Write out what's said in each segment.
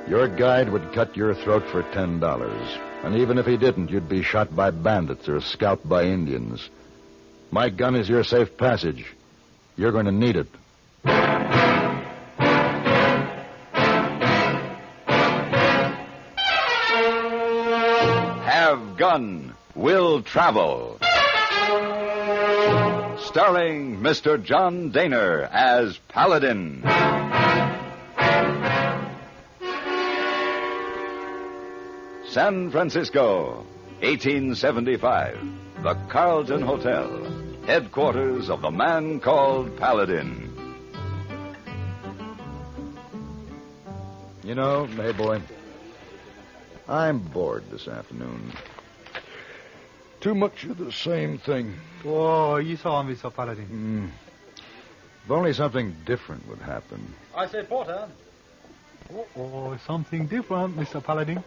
Your guide would cut your throat for $10. And even if he didn't, you'd be shot by bandits or scalped by Indians. My gun is your safe passage. You're going to need it. Have Gun, Will Travel. Starring Mr. John Daner as Paladin. San Francisco, 1875. The Carlton Hotel, headquarters of the man called Paladin. You know, hey, boy, I'm bored this afternoon. Too much of the same thing. Oh, you saw Mr. Paladin. If only something different would happen. I say, Porter. Oh, something different, Mr. Paladin.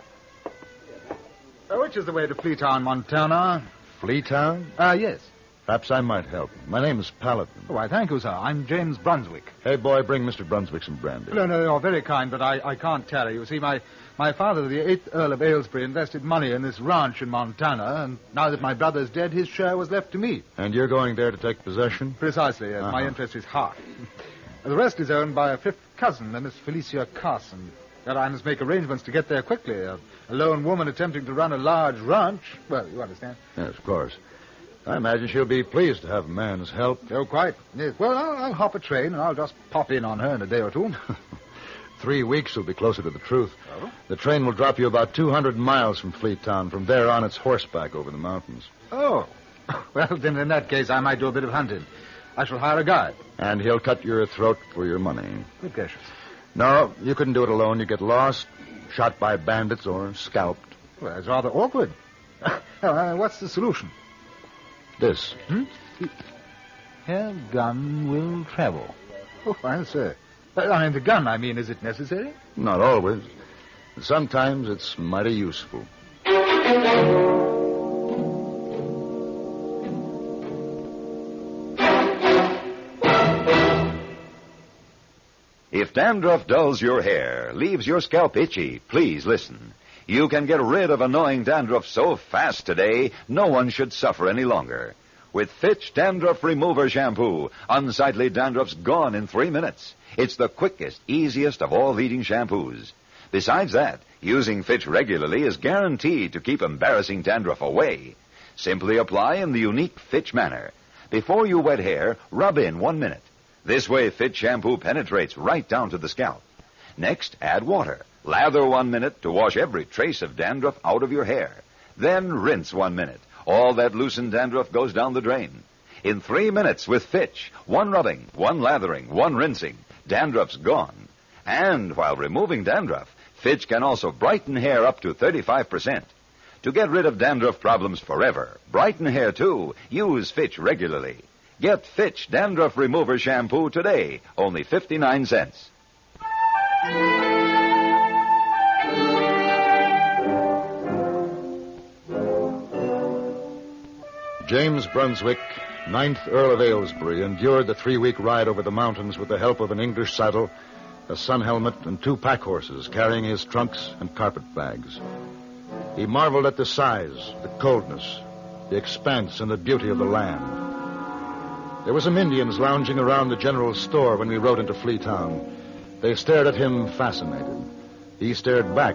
Which is the way to Fleetown, Montana? Fleetown? Yes. Perhaps I might help. My name is Paladin. Oh, why, thank you, sir. I'm James Brunswick. Hey, boy, bring Mr. Brunswick some brandy. No, you're very kind, but I can't tarry. You see, my father, the 8th Earl of Aylesbury, invested money in this ranch in Montana, and now that my brother's dead, his share was left to me. And you're going there to take possession? Precisely, yes. My interest is half. The rest is owned by a fifth cousin, Miss Felicia Carson. That I must make arrangements to get there quickly. A lone woman attempting to run a large ranch. Well, you understand. Yes, of course. I imagine she'll be pleased to have a man's help. Oh, quite. Yes. Well, I'll hop a train, and I'll just pop in on her in a day or two. 3 weeks will be closer to the truth. Oh? The train will drop you about 200 miles from Fleetown. From there on, it's horseback over the mountains. Oh. Well, then in that case, I might do a bit of hunting. I shall hire a guide. And he'll cut your throat for your money. Good gracious. No, you couldn't do it alone. You get lost, shot by bandits, or scalped. Well, it's rather awkward. What's the solution? This. Have gun will travel. Oh, I say. I mean, the gun, is it necessary? Not always. Sometimes it's mighty useful. If dandruff dulls your hair, leaves your scalp itchy, please listen. You can get rid of annoying dandruff so fast today, no one should suffer any longer. With Fitch Dandruff Remover Shampoo, unsightly dandruff's gone in 3 minutes. It's the quickest, easiest of all leading shampoos. Besides that, using Fitch regularly is guaranteed to keep embarrassing dandruff away. Simply apply in the unique Fitch manner. Before you wet hair, rub in 1 minute. This way, Fitch shampoo penetrates right down to the scalp. Next, add water. Lather 1 minute to wash every trace of dandruff out of your hair. Then rinse 1 minute. All that loosened dandruff goes down the drain. In 3 minutes with Fitch, 1 rubbing, 1 lathering, 1 rinsing, dandruff's gone. And while removing dandruff, Fitch can also brighten hair up to 35%. To get rid of dandruff problems forever, brighten hair too, use Fitch regularly. Get Fitch Dandruff Remover Shampoo today, only 59 cents. James Brunswick, 9th Earl of Aylesbury, endured the 3-week ride over the mountains with the help of an English saddle, a sun helmet, and 2 pack horses carrying his trunks and carpet bags. He marveled at the size, the coldness, the expanse, and the beauty of the land. There were some Indians lounging around the general store when we rode into Fleetown. They stared at him fascinated. He stared back,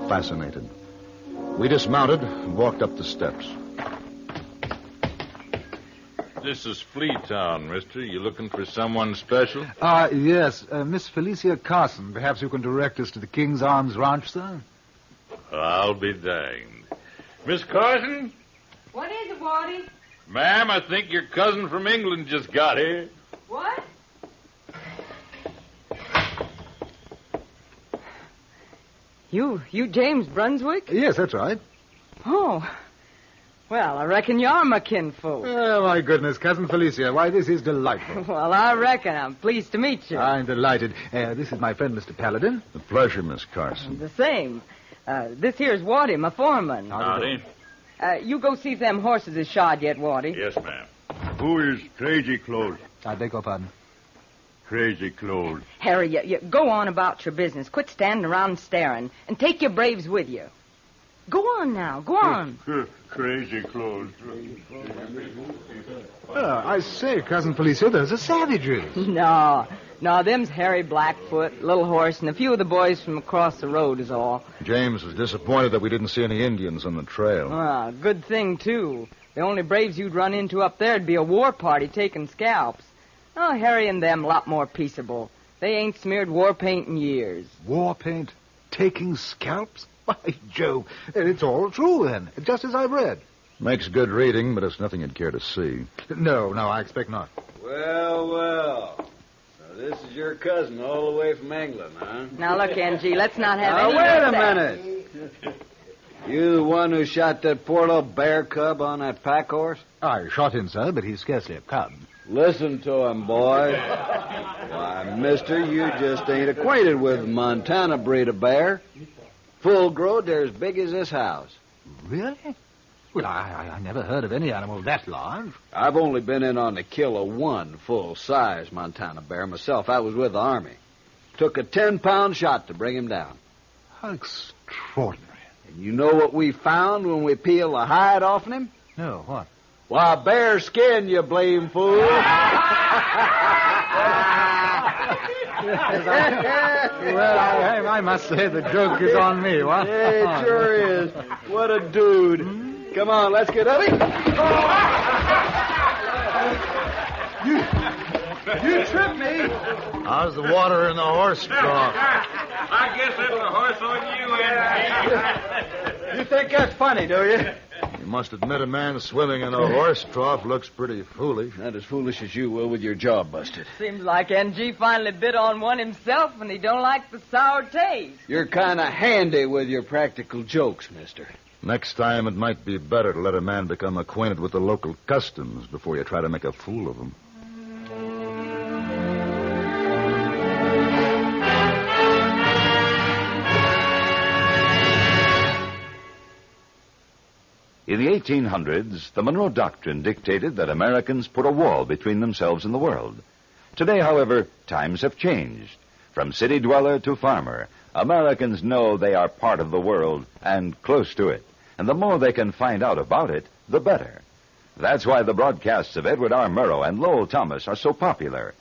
fascinated. We dismounted and walked up the steps. This is Fleetown, mister. You looking for someone special? Yes. Miss Felicia Carson. Perhaps you can direct us to the King's Arms Ranch, sir? I'll be danged. Miss Carson? What is it, Waddy? Ma'am, I think your cousin from England just got here. What? You James Brunswick? Yes, that's right. Oh. Well, I reckon you're my kinfolk. Oh, my goodness, Cousin Felicia. Why, this is delightful. Well, I reckon. I'm pleased to meet you. I'm delighted. This is my friend, Mr. Paladin. A pleasure, Miss Carson. The same. This here's Waddy, my foreman. Howdy. You go see if them horses is shod yet, Waddy. Yes, ma'am. Who is crazy clothes? I beg your pardon. Crazy clothes. Harry, you go on about your business. Quit standing around staring. And take your braves with you. Go on now. Go on. Crazy clothes. I say, Cousin Felicia, those are savages. No, them's Harry Blackfoot, Little Horse, and a few of the boys from across the road is all. James was disappointed that we didn't see any Indians on the trail. Ah, good thing, too. The only braves you'd run into up there'd be a war party taking scalps. Oh, Harry and them a lot more peaceable. They ain't smeared war paint in years. War paint? Taking scalps? By Jove, it's all true, then, just as I've read. Makes good reading, but it's nothing you'd care to see. No, I expect not. Well. So this is your cousin all the way from England, huh? Now, look, NG, let's not have Now, any... wait a minute. You the one who shot that poor little bear cub on that pack horse? I shot him, sir, but he's scarcely a cub. Listen to him, boy. Why, mister, you just ain't acquainted with Montana breed of bear. Full grown, they're as big as this house. Really? Well, I never heard of any animal that large. I've only been in on the kill of one full-size Montana bear myself. I was with the Army. Took a 10-pound shot to bring him down. How extraordinary. And you know what we found when we peeled the hide off him? No, what? Why, bear skin, you blame fool. Well, I must say the joke is on me, what? Yeah, it sure is. What a dude. Come on, let's get up. You tripped me. How's the water in the horse trough? I guess it'll a horse on you, Andy. You think that's funny, do you? You must admit a man swimming in a horse trough looks pretty foolish. Not as foolish as you will with your jaw busted. Seems like NG finally bit on one himself and he don't like the sour taste. You're kind of handy with your practical jokes, mister. Next time, it might be better to let a man become acquainted with the local customs before you try to make a fool of him. In the 1800s, the Monroe Doctrine dictated that Americans put a wall between themselves and the world. Today, however, times have changed. From city dweller to farmer, Americans know they are part of the world and close to it. And the more they can find out about it, the better. That's why the broadcasts of Edward R. Murrow and Lowell Thomas are so popular.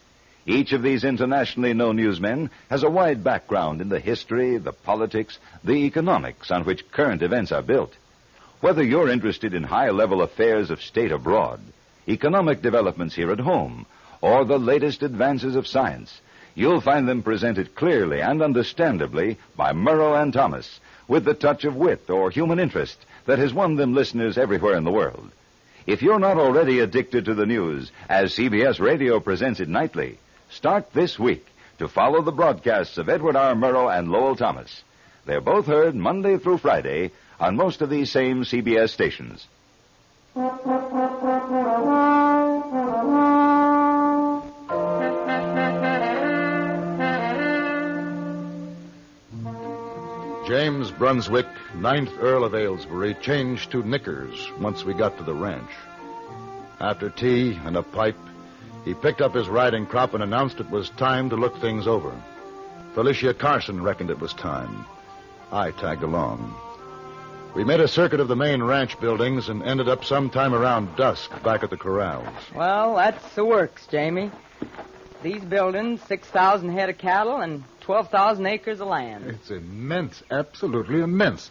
Each of these internationally known newsmen has a wide background in the history, the politics, the economics on which current events are built. Whether you're interested in high-level affairs of state abroad, economic developments here at home, or the latest advances of science, you'll find them presented clearly and understandably by Murrow and Thomas, with the touch of wit or human interest that has won them listeners everywhere in the world. If you're not already addicted to the news, as CBS Radio presents it nightly, start this week to follow the broadcasts of Edward R. Murrow and Lowell Thomas. They're both heard Monday through Friday on most of these same CBS stations. James Brunswick, 9th Earl of Aylesbury, changed to knickers once we got to the ranch. After tea and a pipe, he picked up his riding crop and announced it was time to look things over. Felicia Carson reckoned it was time. I tagged along. We made a circuit of the main ranch buildings and ended up sometime around dusk back at the corrals. Well, that's the works, Jamie. These buildings, 6,000 head of cattle and 12,000 acres of land. It's immense, absolutely immense.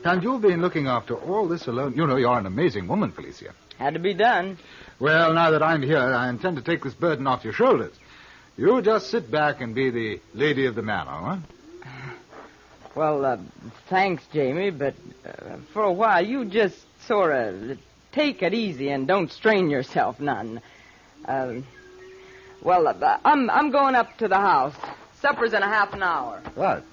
And you've been looking after all this alone. You know, you're an amazing woman, Felicia. Had to be done. Well, now that I'm here, I intend to take this burden off your shoulders. You just sit back and be the lady of the manor, huh? Well, thanks, Jamie, but for a while you just sort of take it easy and don't strain yourself none. I'm going up to the house. Supper's in a half an hour. What?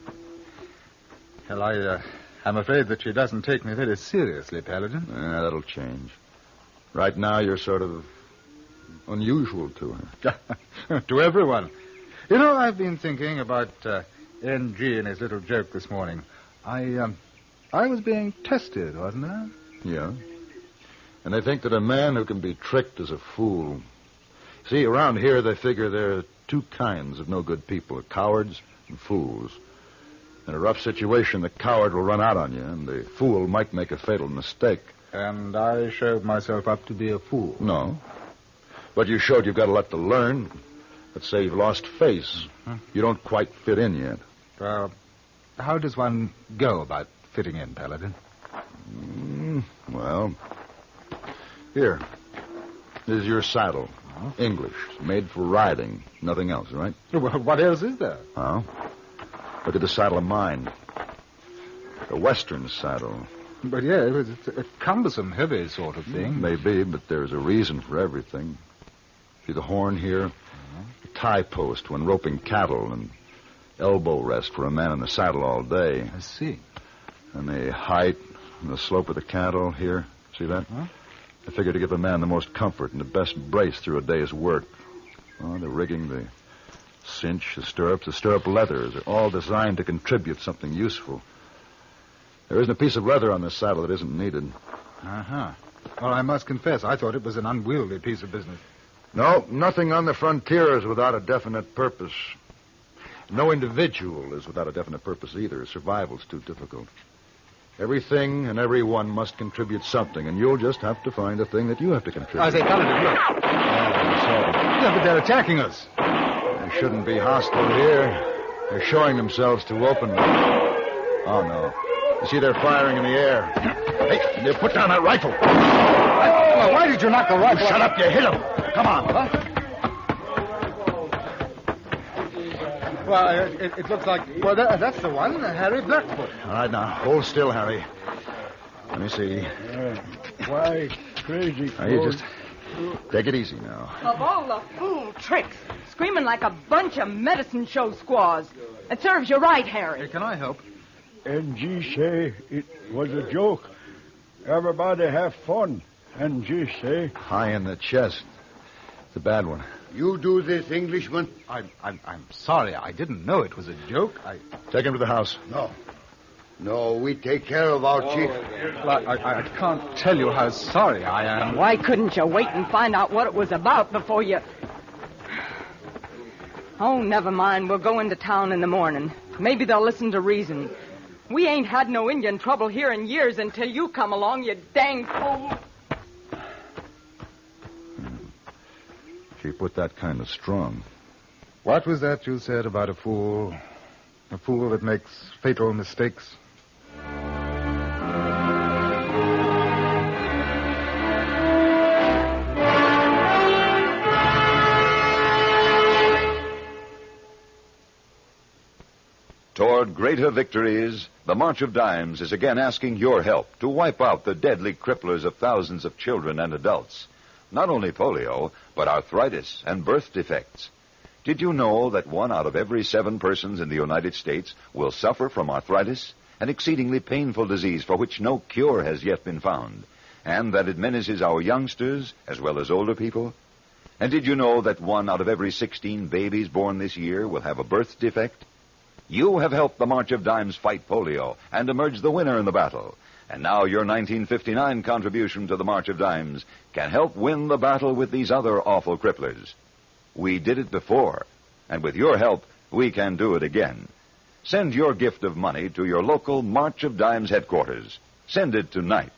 Well, I'm afraid that she doesn't take me very seriously, Paladin. That'll change. Right now, you're sort of unusual to her. To everyone. You know, I've been thinking about N.G. and his little joke this morning. I was being tested, wasn't I? Yeah. And they think that a man who can be tricked is a fool. See, around here they figure there are two kinds of no good people, cowards and fools. In a rough situation, the coward will run out on you, and the fool might make a fatal mistake. And I showed myself up to be a fool. No. But you showed you've got a lot to learn. Let's say you've lost face. You don't quite fit in yet. How does one go about fitting in, Paladin? Well, here. This is your saddle. English. Made for riding. Nothing else, right? Well, what else is there? Oh? Look at the saddle of mine. A Western saddle. But yeah, it's a cumbersome, heavy sort of thing. Maybe, but there's a reason for everything. See the horn here? A tie post when roping cattle, and elbow rest for a man in the saddle all day. I see. And the height and the slope of the cattle here. See that? Huh? I figure to give a man the most comfort and the best brace through a day's work. Oh, the rigging, the cinch, the stirrups, the stirrup leathers are all designed to contribute something useful. There isn't a piece of leather on this saddle that isn't needed. Uh-huh. Well, I must confess, I thought it was an unwieldy piece of business. No, nothing on the frontier is without a definite purpose. No individual is without a definite purpose either. Survival's too difficult. Everything and everyone must contribute something, and you'll just have to find the thing that you have to contribute. I say, Paladin, look. Yeah, but they're attacking us. They shouldn't be hostile here. They're showing themselves too openly. Oh, no. You see, they're firing in the air. Hey, you put down that rifle. Well, why did you knock the rifle? Shut up, you hit him. Come on. Huh? Well, it looks like... Well, that's the one, Harry Blackfoot. All right, now, hold still, Harry. Let me see. Why, crazy Now, you just take it easy now. Of all the fool tricks, screaming like a bunch of medicine show squaws. It serves you right, Harry. Hey, can I help? And G say it was a joke. Everybody have fun. And G say... High in the chest. It's a bad one. You do this, Englishman? I'm sorry. I didn't know it was a joke. Take him to the house. No, we take care of our chief. Well, I can't tell you how sorry I am. Why couldn't you wait and find out what it was about before you... Oh, never mind. We'll go into town in the morning. Maybe they'll listen to reason. We ain't had no Indian trouble here in years until you come along, you dang fool. She put that kind of strong. What was that you said about a fool? A fool that makes fatal mistakes? Toward greater victories, the March of Dimes is again asking your help to wipe out the deadly cripplers of thousands of children and adults. Not only polio, but arthritis and birth defects. Did you know that 1 out of every 7 persons in the United States will suffer from arthritis, an exceedingly painful disease for which no cure has yet been found, and that it menaces our youngsters as well as older people? And did you know that 1 out of every 16 babies born this year will have a birth defect? You have helped the March of Dimes fight polio and emerge the winner in the battle. And now your 1959 contribution to the March of Dimes can help win the battle with these other awful cripplers. We did it before, and with your help, we can do it again. Send your gift of money to your local March of Dimes headquarters. Send it tonight.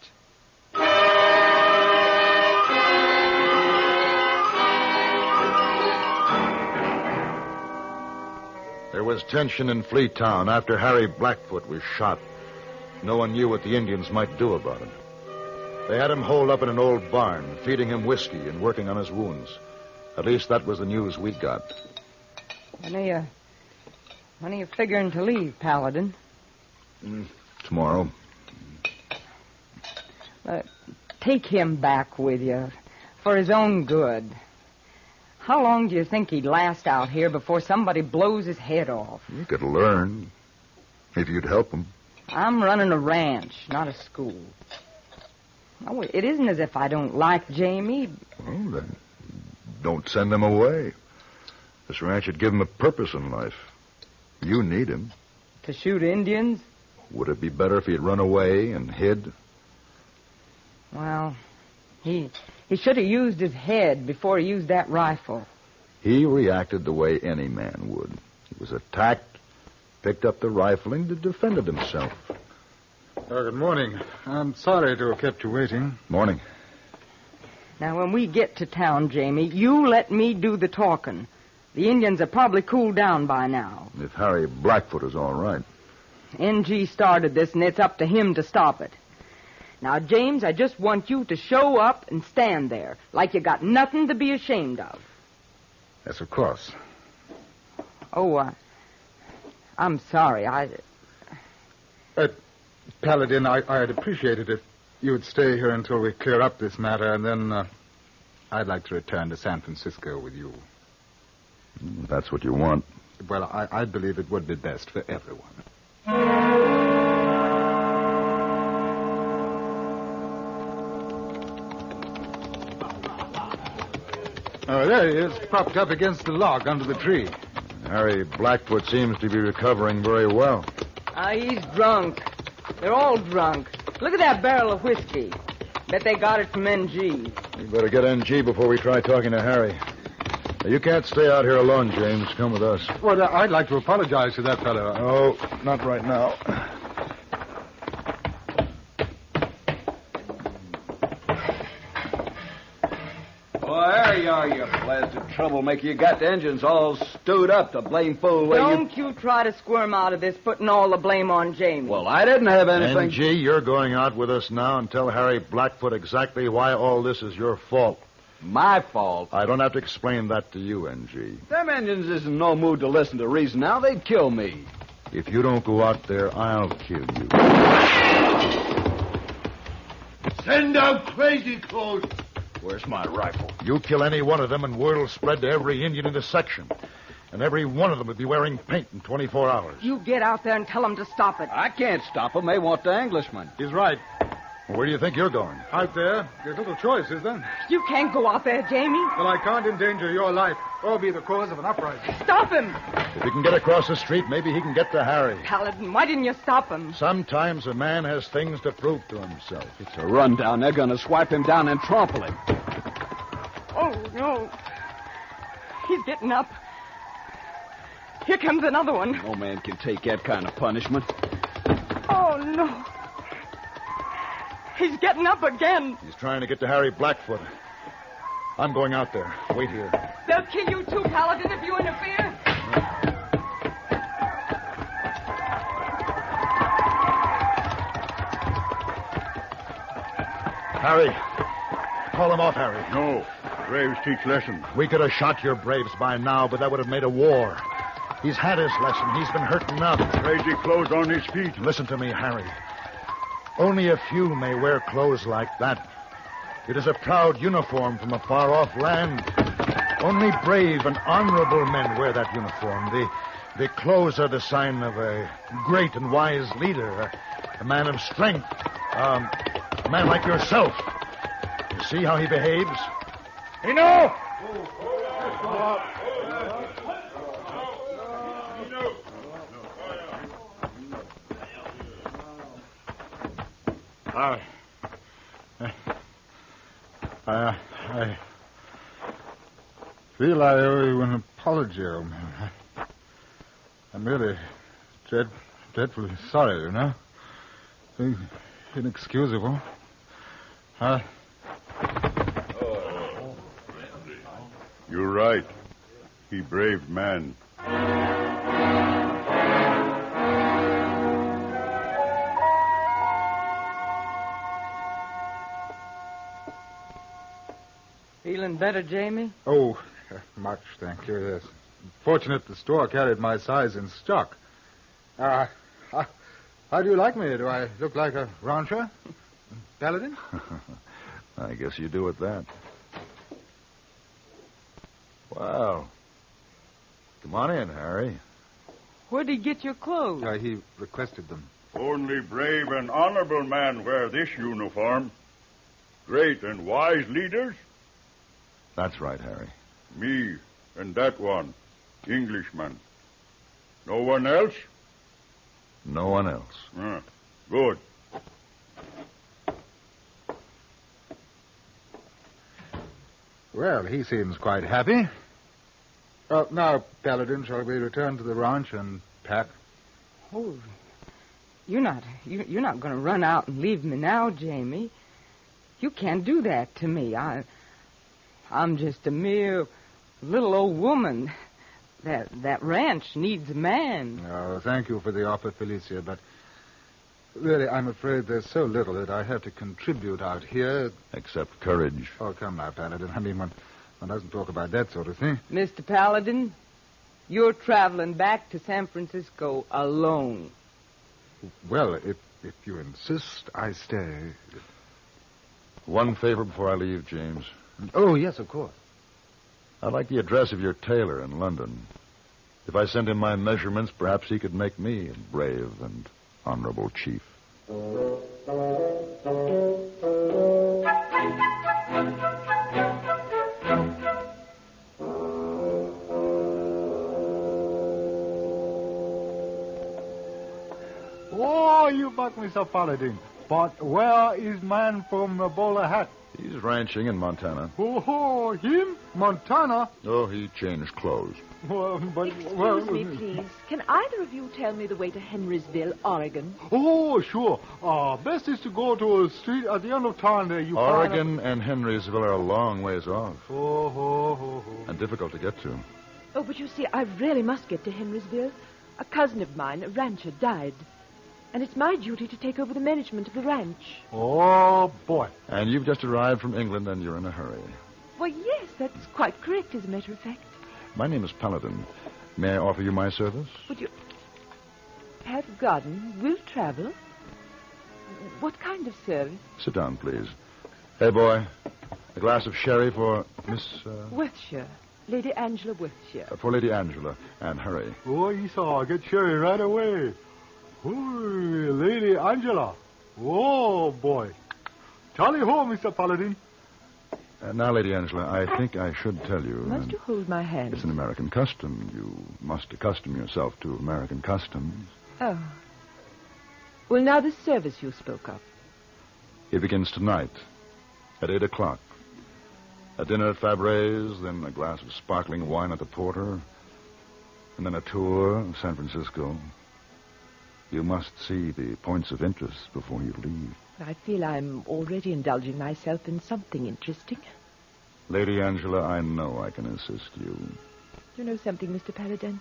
There was tension in Fleetown after Harry Blackfoot was shot. No one knew what the Indians might do about it. They had him holed up in an old barn, feeding him whiskey and working on his wounds. At least that was the news we got. When are you figuring to leave, Paladin? Tomorrow. Take him back with you for his own good. How long do you think he'd last out here before somebody blows his head off? You could learn if you'd help him. I'm running a ranch, not a school. Oh, it isn't as if I don't like Jamie. Well, then don't send him away. This ranch would give him a purpose in life. You need him. To shoot Indians? Would it be better if he had run away and hid? Well, he should have used his head before he used that rifle. He reacted the way any man would. He was attacked, picked up the rifle, and defended himself. Good morning. I'm sorry to have kept you waiting. Morning. Now, when we get to town, Jamie, you let me do the talking. The Indians are probably cooled down by now. If Harry Blackfoot is all right. NG started this, and it's up to him to stop it. Now, James, I just want you to show up and stand there like you got nothing to be ashamed of. Yes, of course. Oh, I'm sorry. Paladin, I'd appreciate it if you would stay here until we clear up this matter, and then I'd like to return to San Francisco with you. That's what you want. Well, I believe it would be best for everyone. Oh, there he is, propped up against the log under the tree. Harry Blackfoot seems to be recovering very well. He's drunk. They're all drunk. Look at that barrel of whiskey. Bet they got it from NG. You better get NG before we try talking to Harry. Now, you can't stay out here alone, James. Come with us. Well, I'd like to apologize to that fellow. Oh, not right now. Oh, there you are, you blasted troublemaker. You got the engines all stewed up, the blame fool way Don't you try to squirm out of this, putting all the blame on Jamie. Well, I didn't have anything. NG, you're going out with us now and tell Harry Blackfoot exactly why all this is your fault. My fault. I don't have to explain that to you, NG. Them engines is in no mood to listen to reason now. They'd kill me. If you don't go out there, I'll kill you. Send out Crazy Clothes. Where's my rifle? You kill any one of them and word will spread to every Indian in the section. And every one of them will be wearing paint in 24 hours. You get out there and tell them to stop it. I can't stop them. They want the Englishman. He's right. Where do you think you're going? Out there, there's little choice, is there? You can't go out there, Jamie. Well, I can't endanger your life or be the cause of an uprising. Stop him. If he can get across the street, maybe he can get to Harry. Paladin, why didn't you stop him? Sometimes a man has things to prove to himself. It's a rundown. They're going to swipe him down and trample him. Oh, no. He's getting up. Here comes another one. No man can take that kind of punishment. Oh, no. He's getting up again. He's trying to get to Harry Blackfoot. I'm going out there. Wait here. They'll kill you too, Paladin, if you interfere. Harry. Call him off, Harry. No. Braves teach lessons. We could have shot your braves by now, but that would have made a war. He's had his lesson. He's been hurt enough. Crazy clothes on his feet. Listen to me, Harry. Only a few may wear clothes like that. It is a proud uniform from a far-off land. Only brave and honorable men wear that uniform. The clothes are the sign of a great and wise leader, a man of strength, a man like yourself. You see how he behaves? You know! I feel I owe you an apology, old man. I'm really dreadfully sorry, you know. Inexcusable. You're right. He brave man. Feeling better, Jamie? Oh, much, thank you, yes. Fortunate the store carried my size in stock. How do you like me? Do I look like a rancher? Paladin? I guess you do at that. Well, come on in, Harry. Where'd he get your clothes? He requested them. Only brave and honorable man wear this uniform. Great and wise leaders? That's right, Harry. Me and that one, Englishman. No one else? No one else. Good. Well, he seems quite happy. Now, Paladin, shall we return to the ranch and pack? Oh, you're not going to run out and leave me now, Jamie. You can't do that to me. I'm just a mere little old woman. That ranch needs a man. Oh, thank you for the offer, Felicia, but really, I'm afraid there's so little that I have to contribute out here. Except courage. Oh, come now, Paladin. I mean, one doesn't talk about that sort of thing. Mr. Paladin, you're traveling back to San Francisco alone. Well, if you insist, I stay. One favor before I leave, James. Oh, yes, of course. I'd like the address of your tailor in London. If I send him my measurements, perhaps he could make me a brave and honorable chief. Oh, you buck me, Sir Paladin. But where is man from the bowler hat? He's ranching in Montana. Oh, him? Montana? Oh, he changed clothes. Excuse me, please. Can either of you tell me the way to Henrysville, Oregon? Oh, sure. Best is to go to a street at the end of town there. You Oregon and Henrysville are a long ways off. Oh. And difficult to get to. Oh, but you see, I really must get to Henrysville. A cousin of mine, a rancher, died. And it's my duty to take over the management of the ranch. Oh, boy. And you've just arrived from England and you're in a hurry. Well, yes, that's quite correct, as a matter of fact. My name is Paladin. May I offer you my service? Would you have garden, will travel? What kind of service? Sit down, please. Hey, boy. A glass of sherry for Miss... Worthshire. Lady Angela Worthshire. For Lady Angela. And hurry. Oh, Esau, I'll get sherry right away. Oh, Lady Angela. Oh, boy. Tally ho, Mr. Paladin. Now, Lady Angela, I think I should tell you... Must you hold my hand? It's an American custom. You must accustom yourself to American customs. Oh. Well, now the service you spoke of. It begins tonight at 8 o'clock. A dinner at Fabre's, then a glass of sparkling wine at the Porter, and then a tour of San Francisco. You must see the points of interest before you leave. I feel I'm already indulging myself in something interesting. Lady Angela, I know I can assist you. You know something, Mr. Paladin?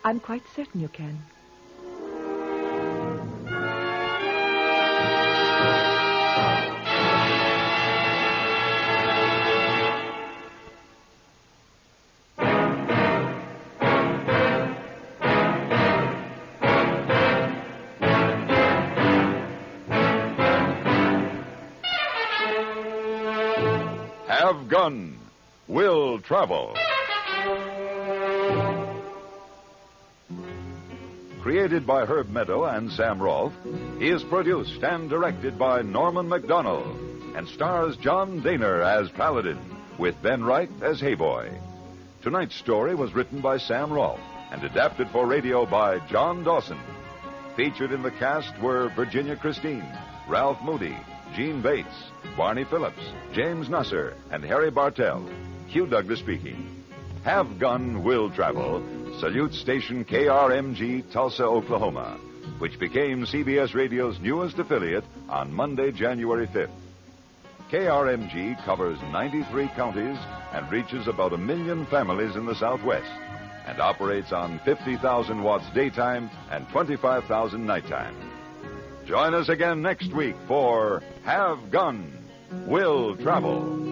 I'm quite certain you can. Have Gun Will Travel. Created by Herb Meadow and Sam Rolfe, is produced and directed by Norman MacDonald and stars John Daner as Paladin with Ben Wright as Hayboy. Tonight's story was written by Sam Rolfe and adapted for radio by John Dawson. Featured in the cast were Virginia Christine, Ralph Moody, Gene Bates, Barney Phillips, James Nusser, and Harry Bartell. Hugh Douglas speaking. Have Gun Will Travel salutes station KRMG Tulsa, Oklahoma, which became CBS Radio's newest affiliate on Monday, January 5th. KRMG covers 93 counties and reaches about 1 million families in the Southwest and operates on 50,000 watts daytime and 25,000 nighttime. Join us again next week for Have Gun Will Travel.